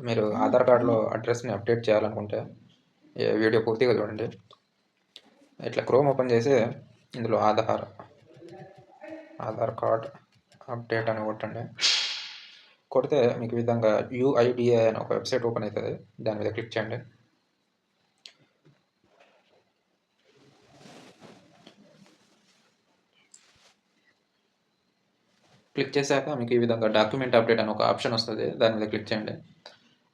మీరు ఆధార్ కార్డ్‌లో అడ్రస్‌ని అప్డేట్ చేయాలనుకుంటే ఈ వీడియో పూర్తిగా చూడండి. ఇట్లా క్రోమ్ ఓపెన్ చేసి ఇందులో ఆధార్ కార్డ్ అప్డేట్ అని కొట్టండి. కొడితే మీకు ఈ విధంగా యూఐడిఏ అని ఒక వెబ్సైట్ ఓపెన్ అవుతుంది. దాని మీద క్లిక్ చేయండి. క్లిక్ చేశాక మీకు ఈ విధంగా డాక్యుమెంట్ అప్డేట్ అని ఒక ఆప్షన్ వస్తుంది. దాని మీద క్లిక్ చేయండి.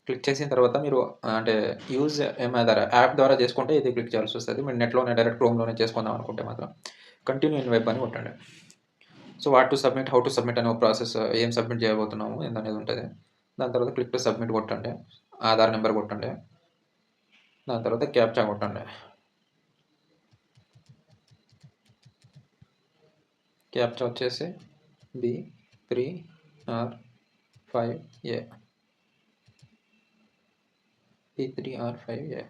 క్లిక్ చేసిన తర్వాత మీరు అంటే యూజ్ ఏమైనా యాప్ ద్వారా చేసుకుంటే ఇది క్లిక్ చేయాల్సి వస్తుంది. మీరు నెట్లోనే డైరెక్ట్ క్రోమ్లోనే చేసుకుందాం అనుకుంటే మాత్రం కంటిన్యూ ఇన్ వెబ్ అని కొట్టండి. So what to submit, how to submit అనే ఒక ప్రాసెస్, ఏం సబ్మిట్ చేయబోతున్నాము ఏందనేది ఉంటుంది. దాని తర్వాత క్లిక్ టు సబ్మిట్ కొట్టండి. ఆధార్ నెంబర్ కొట్టండి. దాని తర్వాత క్యాప్చా కొట్టండి. క్యాప్చా వచ్చేసి B3R5A.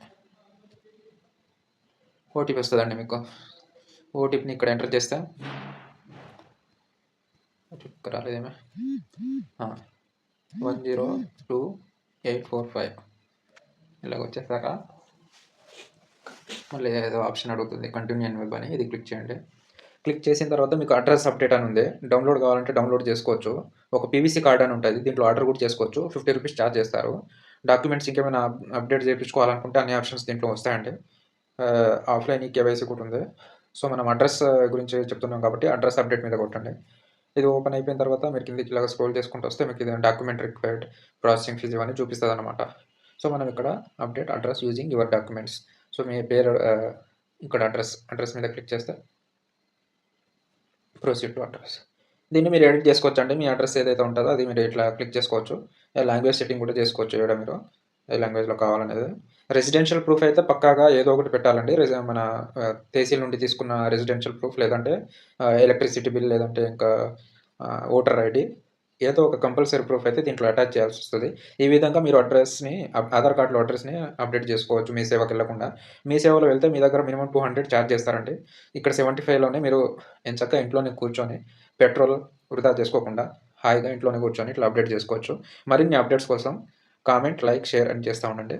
ఓటీపీ వస్తుందండి మీకు. ఓటీపీని ఇక్కడ ఎంటర్ చేస్తే రాలేదేమే 102845 ఇలాగ వచ్చేసాక మళ్ళీ ఏదో ఆప్షన్ అడుగుతుంది కంటిన్యూ ఇన్ వెబ్ అని. ఇది క్లిక్ చేయండి. క్లిక్ చేసిన తర్వాత మీకు అడ్రస్ అప్డేట్ అని ఉంది. డౌన్లోడ్ కావాలంటే డౌన్లోడ్ చేసుకోవచ్చు. ఒక పీవీసీ కార్డ్ అని ఉంటుంది. దీంట్లో ఆర్డర్ కూడా చేసుకోవచ్చు. 50 రూపీస్ ఛార్జ్ చేస్తారు. డాక్యుమెంట్స్ ఇంకేమైనా అప్డేట్ చేయించుకోవాలనుకుంటే అన్ని ఆప్షన్స్ దీంట్లో వస్తాయండి. ఆఫ్లైన్ కేవైసీ కూడా ఉంది. సో మనం అడ్రస్ గురించి చెప్తున్నాం కాబట్టి అడ్రస్ అప్డేట్ మీద కొట్టండి. ఇది ఓపెన్ అయిపోయిన తర్వాత మీరు కిందకి ఇలాగ స్క్రోల్ చేసుకుంటూ వస్తే మీకు ఇది డాక్యుమెంట్ రిక్వైర్డ్, ప్రాసెసింగ్ ఫీజు ఇవన్నీ చూపిస్తుంది అనమాట. సో మనం ఇక్కడ update address using your documents. So మీ పేరు ఇక్కడ అడ్రస్ మీద క్లిక్ చేస్తే ప్రొసీడ్ టు అడ్రస్. దీన్ని మీరు ఎడిట్ చేసుకోవచ్చు అండి. మీ అడ్రస్ ఏదైతే ఉంటుందో అది మీరు ఇట్లా క్లిక్ చేసుకోవచ్చు. లాంగ్వేజ్ సెట్టింగ్ కూడా చేసుకోవచ్చు ఇక్కడ మీరు ఏ లాంగ్వేజ్లో కావాలనేది. రెసిడెన్షియల్ ప్రూఫ్ అయితే పక్కాగా ఏదో ఒకటి పెట్టాలండి. మన తహసీల్ నుండి తీసుకున్న రెసిడెన్షియల్ ప్రూఫ్, లేదంటే ఎలక్ట్రిసిటీ బిల్, లేదంటే ఇంకా ఓటర్ ఐడి, ఏదో ఒక కంపల్సరీ ప్రూఫ్ అయితే దీంట్లో అటాచ్ చేయాల్సి వస్తుంది. ఈ విధంగా మీరు ఆధార్ కార్డులో అడ్రస్ని అప్డేట్ చేసుకోవచ్చు మీ సేవకి వెళ్ళకుండా. మీ సేవలో వెళ్తే మీ దగ్గర మినిమం 200 ఛార్జ్ చేస్తారండి. ఇక్కడ 75లోనే మీరు ఎంచక్కా ఇంట్లోనే కూర్చొని పెట్రోల్ వృధా చేసుకోకుండా హాయిగా ఇంట్లోనే కూర్చొని ఇట్లా అప్డేట్ చేసుకోవచ్చు. మరిన్ని అప్డేట్స్ కోసం కామెంట్, లైక్, షేర్ అని చేస్తూ ఉండండి.